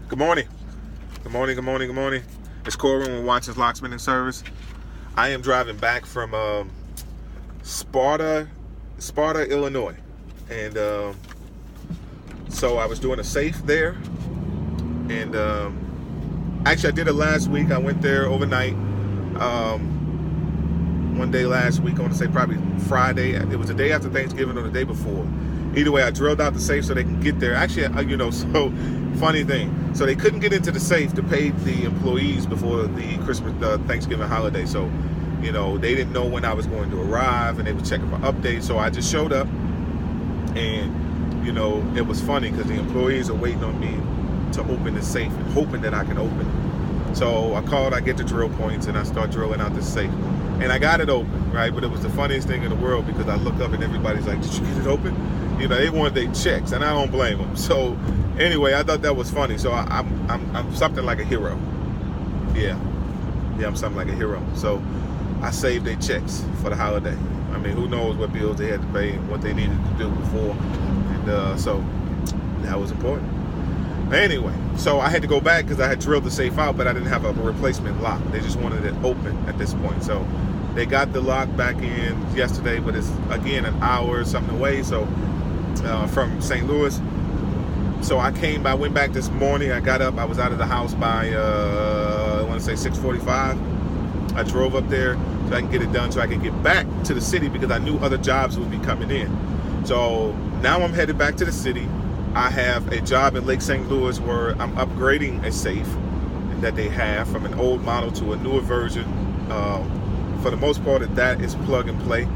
Good morning. Good morning, good morning, good morning. It's Corbin with Watchers Locksmith and Service. I am driving back from Sparta, Illinois. And so I was doing a safe there. And actually, I did it last week. I went there overnight. One day last week, I want to say probably Friday. It was the day after Thanksgiving or the day before. Either way, I drilled out the safe so they can get there. Actually, so funny thing. So they couldn't get into the safe to pay the employees before the Thanksgiving holiday. So, they didn't know when I was going to arrive, and they were checking for updates. So I just showed up, and it was funny because the employees are waiting on me to open the safe and hoping that I can open it. So I get the drill points, and I start drilling out the safe. And I got it open, right? But it was the funniest thing in the world because I look up and everybody's like, "Did you get it open?" They wanted their checks, and I don't blame them. So anyway, I thought that was funny. So I'm something like a hero. Yeah, I'm something like a hero. So I saved their checks for the holiday. I mean, who knows what bills they had to pay and what they needed to do before. And so that was important. Anyway, so I had to go back because I had drilled the safe out, but I didn't have a replacement lock. They just wanted it open at this point. So they got the lock back in yesterday, but it's, again, an hour or something away. So from St. Louis. So I went back this morning. I got up. I was out of the house by, I want to say 6:45. I drove up there so I can get it done so I can get back to the city because I knew other jobs would be coming in. So now I'm headed back to the city. I have a job in Lake St. Louis where I'm upgrading a safe that they have from an old model to a newer version. For the most part, that is plug and play.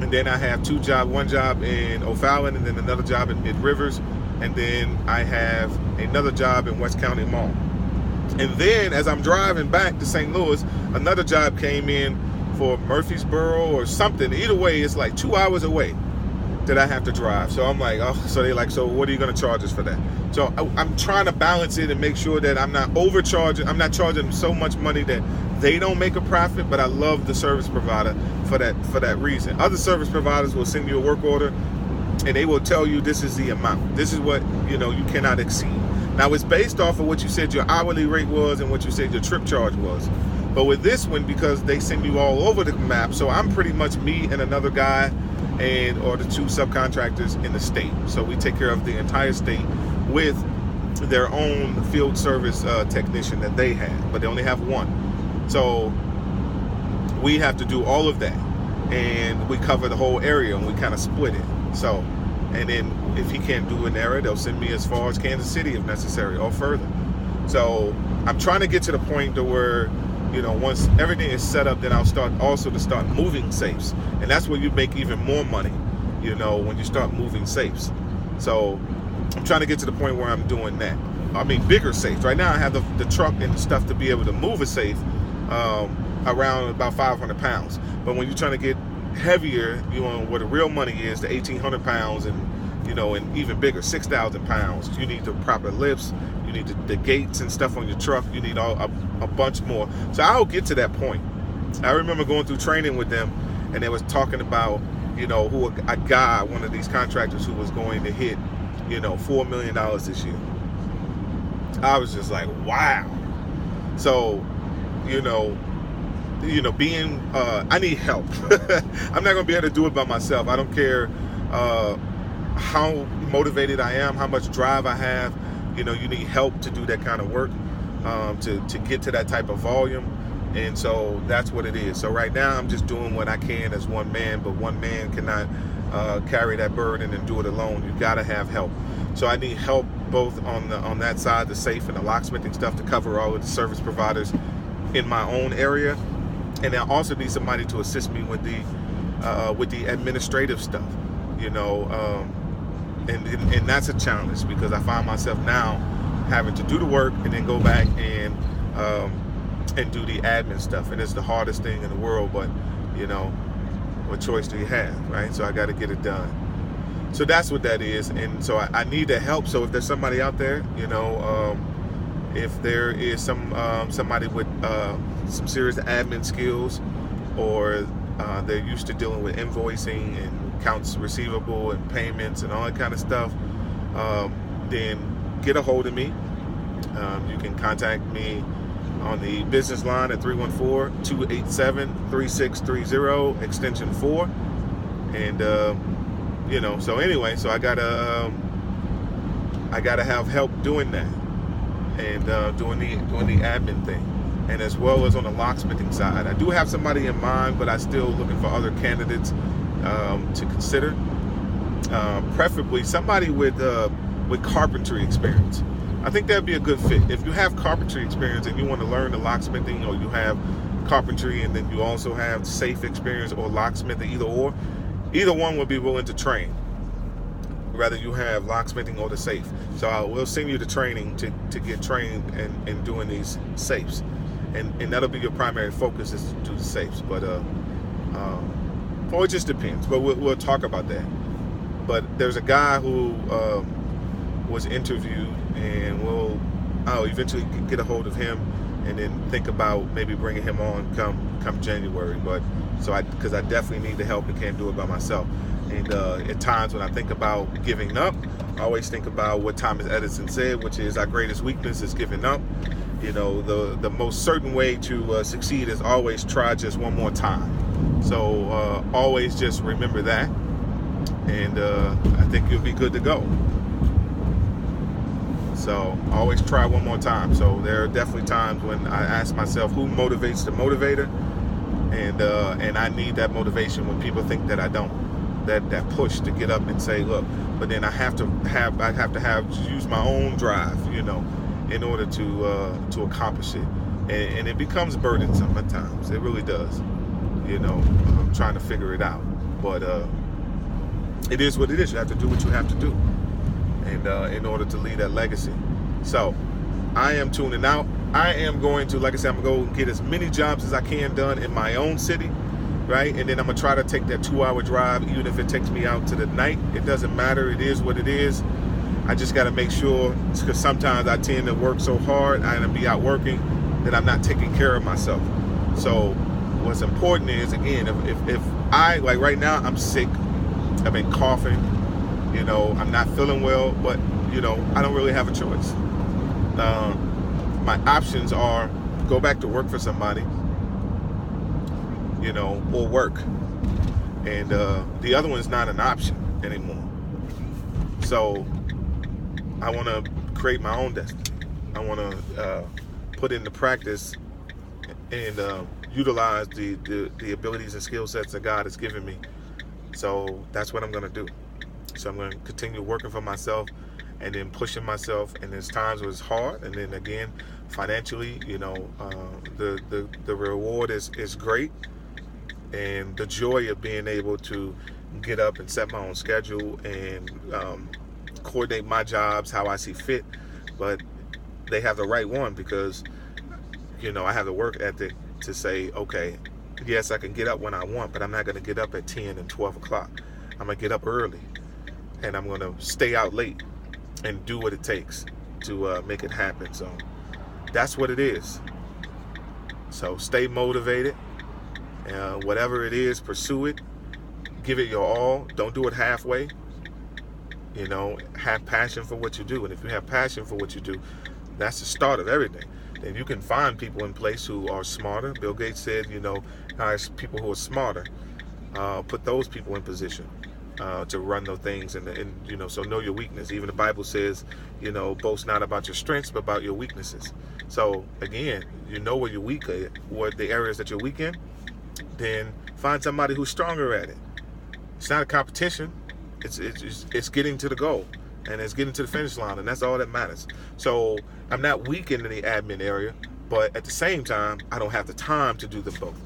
And then I have one job in O'Fallon, and then another job in Mid Rivers, and then I have another job in West County Mall. And then as I'm driving back to St. Louis, another job came in for Murfreesboro or something. Either way, it's like 2 hours away that I have to drive. So I'm like, so they're like, so what are you going to charge us for that? So I'm trying to balance it and make sure that I'm not overcharging. I'm not charging them so much money that they don't make a profit, but I love the service provider for that reason. Other service providers will send you a work order and they will tell you this is the amount. This is what, you cannot exceed. Now it's based off of what you said your hourly rate was and what you said your trip charge was. But with this one, because they send you all over the map, so I'm pretty much me and another guy or the two subcontractors in the state. So we take care of the entire state with their own field service technician that they have, but they only have one. So we have to do all of that, and we cover the whole area, and we kind of split it. So, and then if he can't do an area, they'll send me as far as Kansas City if necessary or further. So I'm trying to get to the point to where, once everything is set up, then I'll start moving safes. And that's where you make even more money, when you start moving safes. So I'm trying to get to the point where I'm doing that. I mean, bigger safes. Right now I have the truck and stuff to be able to move a safe around about 500 pounds. But when you're trying to get heavier, where the real money is, the 1,800 pounds and even bigger, 6,000 pounds, you need the proper lifts, you need the gates and stuff on your truck, you need a bunch more. So I'll get to that point. I remember going through training with them, and they was talking about, one of these contractors who was going to hit, $4 million this year. I was just like, wow. So, I need help. I'm not going to be able to do it by myself. I don't care how motivated I am, how much drive I have. You need help to do that kind of work, to get to that type of volume. And so that's what it is. So right now I'm just doing what I can as one man, but one man cannot carry that burden and do it alone. You got to have help. So I need help both on that side, the safe and the locksmithing stuff, to cover all of the service providers in my own area. And I also need somebody to assist me with the administrative stuff, and that's a challenge because I find myself now having to do the work and then go back and do the admin stuff, and it's the hardest thing in the world. But what choice do you have, right? So I got to get it done. So that's what that is, and so I need the help. So if there's somebody out there, if there is somebody with some serious admin skills, or they're used to dealing with invoicing and accounts receivable and payments and all that kind of stuff, then get a hold of me. You can contact me on the business line at 314-287-3630, extension 4. And so anyway, so I gotta have help doing that, and doing the admin thing, and as well as on the locksmithing side. I do have somebody in mind, but I'm still looking for other candidates to consider. Preferably somebody with carpentry experience. I think that'd be a good fit. If you have carpentry experience and you want to learn the locksmithing, or you have carpentry and then you also have safe experience or locksmithing, either one would be willing to train, whether you have locksmithing or the safe. So we'll send you the training to get trained in doing these safes, and that'll be your primary focus, is to do the safes. But it just depends. But we'll talk about that. But there's a guy who was interviewed, and I'll eventually get a hold of him, and then think about maybe bringing him on come January. But because I definitely need the help and can't do it by myself. And at times when I think about giving up, I always think about what Thomas Edison said, which is our greatest weakness is giving up. The most certain way to succeed is always try just one more time. So always just remember that, and I think you'll be good to go. So always try one more time. So there are definitely times when I ask myself, who motivates the motivator? And I need that motivation when people think that I don't. That push to get up and say, look. But then I have to use my own drive, in order to accomplish it. And it becomes burdensome at times. It really does. I'm trying to figure it out. But it is what it is. You have to do what you have to do, and in order to leave that legacy. So I am tuning out. I am going to, like I said, I'm going to go get as many jobs as I can done in my own city, right? And then I'm going to try to take that 2-hour drive, even if it takes me out to the night. It doesn't matter. It is what it is. I just got to make sure, because sometimes I tend to work so hard, I'm going to be out working, that I'm not taking care of myself. So what's important is, again, if I, like right now, I'm sick. I've been coughing. I'm not feeling well, but, I don't really have a choice. My options are go back to work for somebody, or work. And the other one's not an option anymore. So I want to create my own destiny. I want to put into practice and utilize the abilities and skill sets that God has given me. So that's what I'm going to do. So I'm going to continue working for myself, and then pushing myself. And there's times where it's hard, and then again, financially, the reward is great, and the joy of being able to get up and set my own schedule and coordinate my jobs how I see fit. But they have the right one, because I have the work ethic to say, okay, yes, I can get up when I want, but I'm not going to get up at 10 and 12 o'clock. I'm going to get up early, and I'm going to stay out late and do what it takes to make it happen. So that's what it is. So stay motivated. Whatever it is, pursue it. Give it your all. Don't do it halfway. Have passion for what you do. And if you have passion for what you do, that's the start of everything. Then you can find people in place who are smarter. Bill Gates said, hire people who are smarter. Put those people in position to run those things. And so know your weakness. Even the Bible says, boast not about your strengths, but about your weaknesses. So again, where you're weak, what the areas that you're weak in, then find somebody who's stronger at it. It's not a competition. It's getting to the goal, and it's getting to the finish line, and that's all that matters. So I'm not weak in the admin area, but at the same time, I don't have the time to do them both.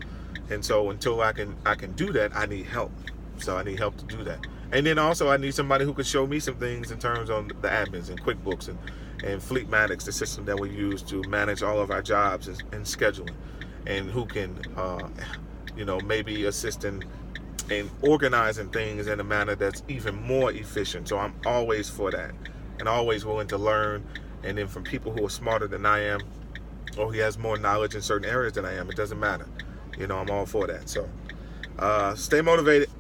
And so until I can do that, I need help. So I need help to do that. And then also I need somebody who can show me some things in terms of the admins and QuickBooks and Fleetmatics, the system that we use to manage all of our jobs and scheduling, and who can maybe assist in organizing things in a manner that's even more efficient. So I'm always for that, and always willing to learn, and then from people who are smarter than I am, or who has more knowledge in certain areas than I am. It doesn't matter. I'm all for that. So stay motivated.